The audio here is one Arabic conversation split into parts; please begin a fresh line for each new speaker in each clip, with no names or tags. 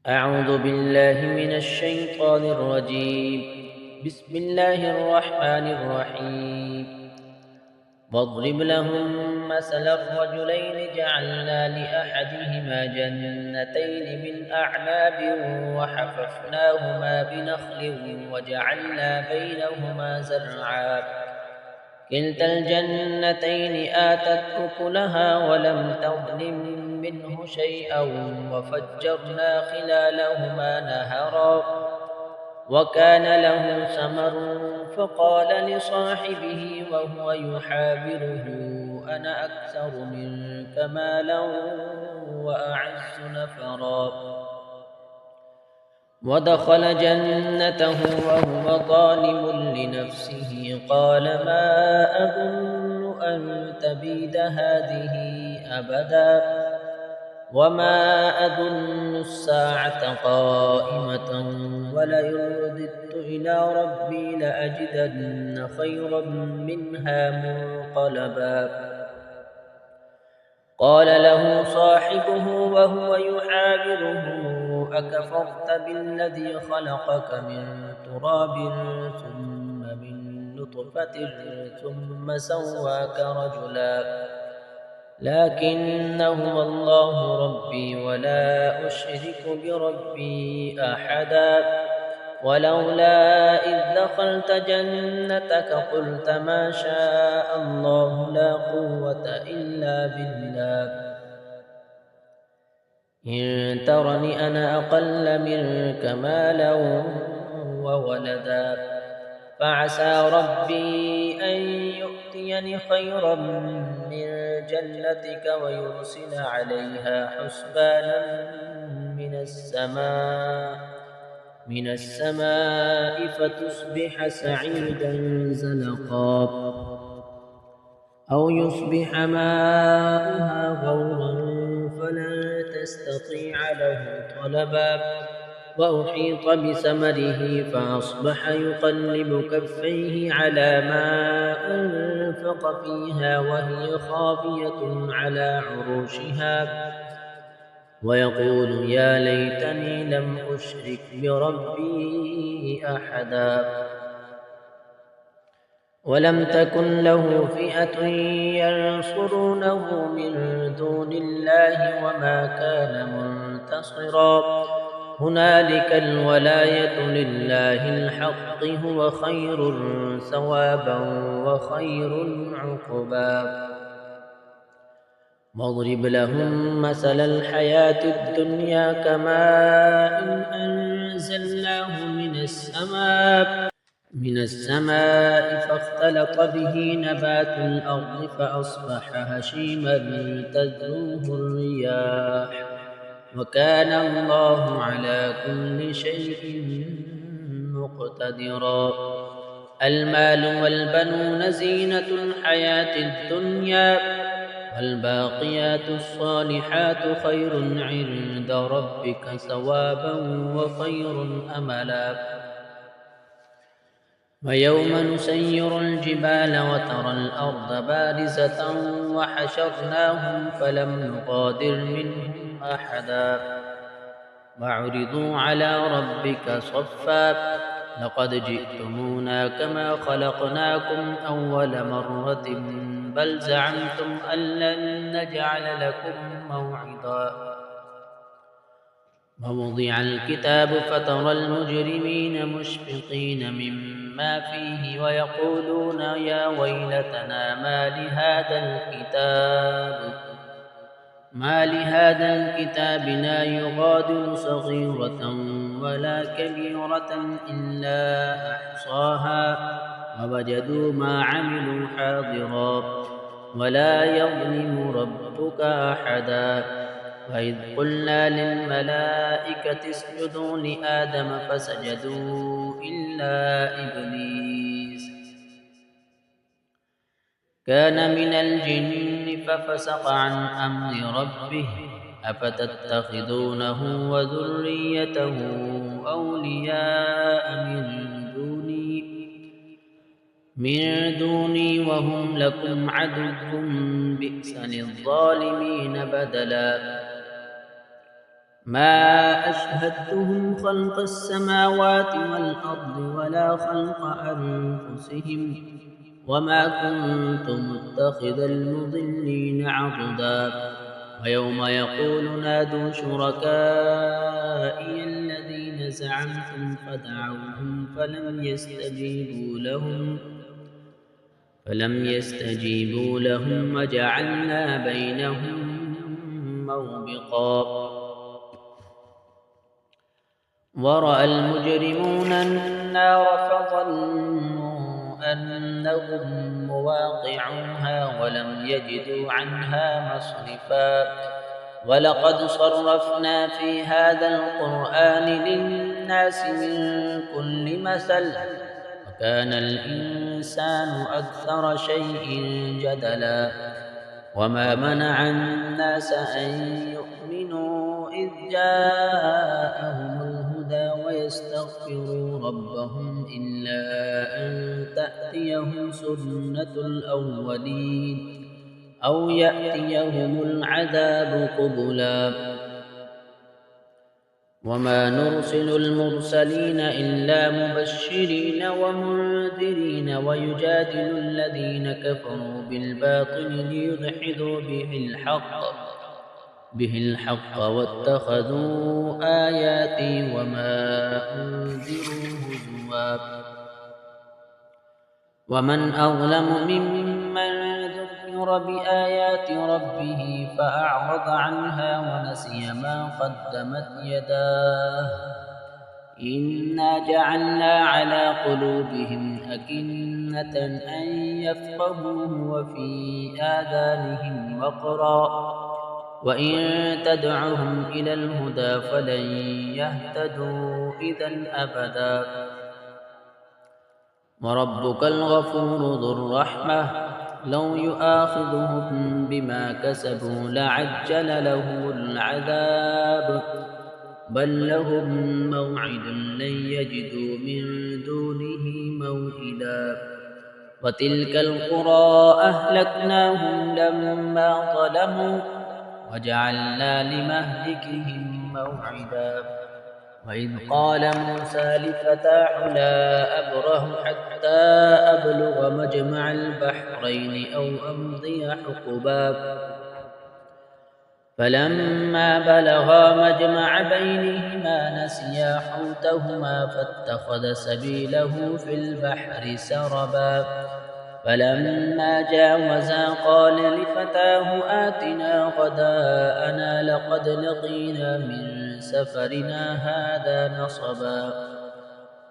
أعوذ بالله من الشيطان الرجيم. بسم الله الرحمن الرحيم. واضرب لهم مثل الرجلين جعلنا لأحدهما جنتين من أعناب وحففناهما بنخل وجعلنا بينهما زرعا كلتا الجنتين آتت أكلها ولم تظلم منه شيئا وفجرنا خلالهما نهرا وكان له ثمر فقال لصاحبه وهو يحاوره أنا أكثر منك مالا وأعز نفرا ودخل جنته وهو ظالم لنفسه قال ما أظن أن تبيد هذه أبدا وما أظن الساعة قائمة ولئن رددت إلى ربي لأجدن خيرا منها منقلبا قال له صاحبه وهو يحاوره أكفرت بالذي خلقك من تراب ثم من نطفة ثم سواك رجلا لكن هو الله ربي ولا أشرك بربي أحدا ولولا إذ دخلت جنتك قلت ما شاء الله لا قوة إلا بالله إن ترني أنا أقل منك مالا وولدا فعسى ربي أن يؤتيني خيرا من جنتك ويرسل عليها حسبانا من السماء فتصبح سعيدا زلقا أو يصبح ماؤها غورا فلا تستطيع له طلبا وأحيط بثمره فأصبح يقلب كفيه على ما أنفق فيها وهي خاوية على عروشها ويقول يا ليتني لم أشرك بربي أحدا ولم تكن له فئة ينصرونه من دون الله وما كان منتصرا هنالك الولاية لله الحق هو خير ثوابا وخير عقبا واضرب لهم مثل الحياة الدنيا كماء أنزلناه من السماء فاختلط به نبات الأرض فأصبح هشيما تذروه الرياح وكان الله على كل شيء مقتدرا المال والبنون زينة الحياة الدنيا والباقيات الصالحات خير عند ربك ثوابا وخير أملا ويوم نسير الجبال وترى الأرض بارزة وحشرناهم فلم نغادر منهم أحدا وعرضوا على ربك صفا لقد جئتمونا كما خلقناكم أول مرة بل زعمتم أن لن نجعل لكم موعدا ووضع الكتاب فترى المجرمين مشفقين مما فيه ويقولون يا ويلتنا ما لهذا الكتاب لا يغادر صغيرة ولا كبيرة إلا أحصاها ووجدوا ما عملوا حاضرا ولا يظلم ربك أحدا وإذ قلنا للملائكة اسجدوا لآدم فسجدوا إلا إبليس كان من الجن ففسق عن أمر ربه أفتتخذونه وذريته أولياء من دوني وهم لكم عدو بئس للظالمين بدلا ما أشهدتهم خلق السماوات والأرض ولا خلق أنفسهم وما كنت متخذ المضلين عضدا ويوم يقول نادوا شركائي الذين زعمتم فدعوهم فلم يستجيبوا لهم وجعلنا بينهم موبقا ورأى المجرمون النار فظنوا أنهم مواقعوها ولم يجدوا عنها مصرفا ولقد صرفنا في هذا القرآن للناس من كل مثل وكان الإنسان أكثر شيء جدلا وما منع الناس أن يؤمنوا إذ جاءهم الهدى ويستغفروا ربهم إلا أن تأتيهم سنة الأولين أو يأتيهم العذاب قبلا وما نرسل المرسلين إلا مبشرين ومنذرين ويجادل الذين كفروا بالباطل ليدحضوا به الحق واتخذوا آياتي وما أنذروا هزوا ومن أظلم ممن ذكر بآيات ربه فأعرض عنها ونسي ما قدمت يداه إنا جعلنا على قلوبهم أكنة أن يفقهوه وفي آذانهم وقرا وإن تدعهم إلى الهدى فلن يهتدوا إذا أبدا وربك الغفور ذو الرحمة لو يؤاخذهم بما كسبوا لعجل لهم العذاب بل لهم موعد لن يجدوا من دونه موئلا وتلك القرى أهلكناهم لما ظلموا وجعلنا لمهلكهم موعدا وإذ قال موسى لفتاه لا أبره حتى أبلغ مجمع البحرين أو أمضي حقبا فلما بلغا مجمع بينهما نسيا حوتهما فاتخذ سبيله في البحر سربا فلما جاوزا قال لفتاه آتنا غداءنا لقد لقينا من سفرنا هذا نصبا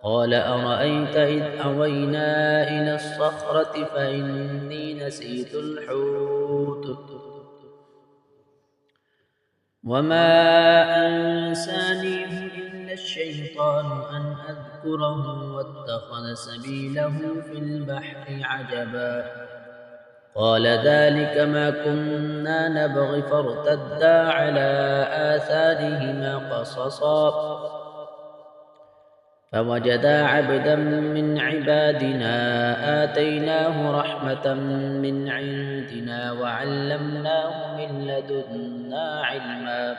قال أرأيت إذ أوينا إلى الصخرة فإني نسيت الحوت وما أنسانيه إلا الشيطان أن أذكره واتخذ سبيله في البحر عجبا قال ذلك ما كنا نبغي فارتدا على آثارهما قصصا فوجدا عبدا من عبادنا آتيناه رحمة من عندنا وعلمناه من لدنا علما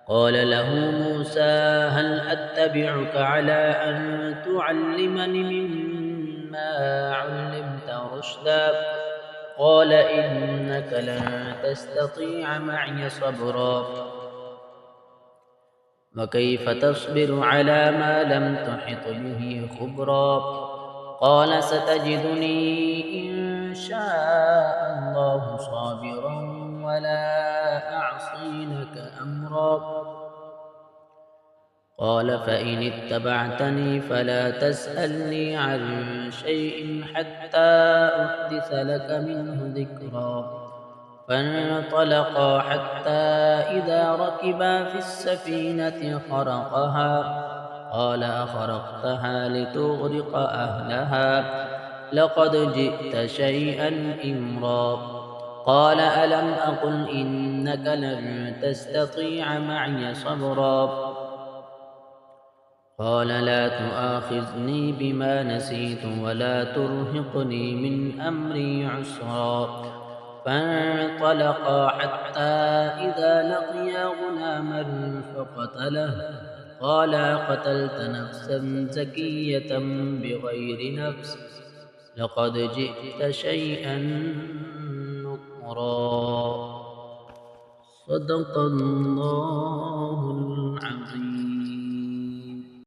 قال له موسى هل أتبعك على أن تعلمني مما علمت رشدا قال إنك لن تستطيع معي صبرا وكيف تصبر على ما لم تحط به خبرا قال ستجدني إن شاء الله صابرا ولا أعصي لك أمرا قال فإن اتبعتني فلا تسألني عن شيء حتى أحدث لك منه ذكرا فانطلقا حتى إذا ركبا في السفينة خرقها قال أخرقتها لتغرق أهلها لقد جئت شيئا إمرا قال ألم أقل إنك لن تستطيع معي صبرا قال لا تؤاخذني بما نسيت ولا ترهقني من أمري عسرا فانطلقا حتى إذا لقيا غلاما فقتله قال قتلت نفسا زكية بغير نفس لقد جئت شيئا نكرا. صدق الله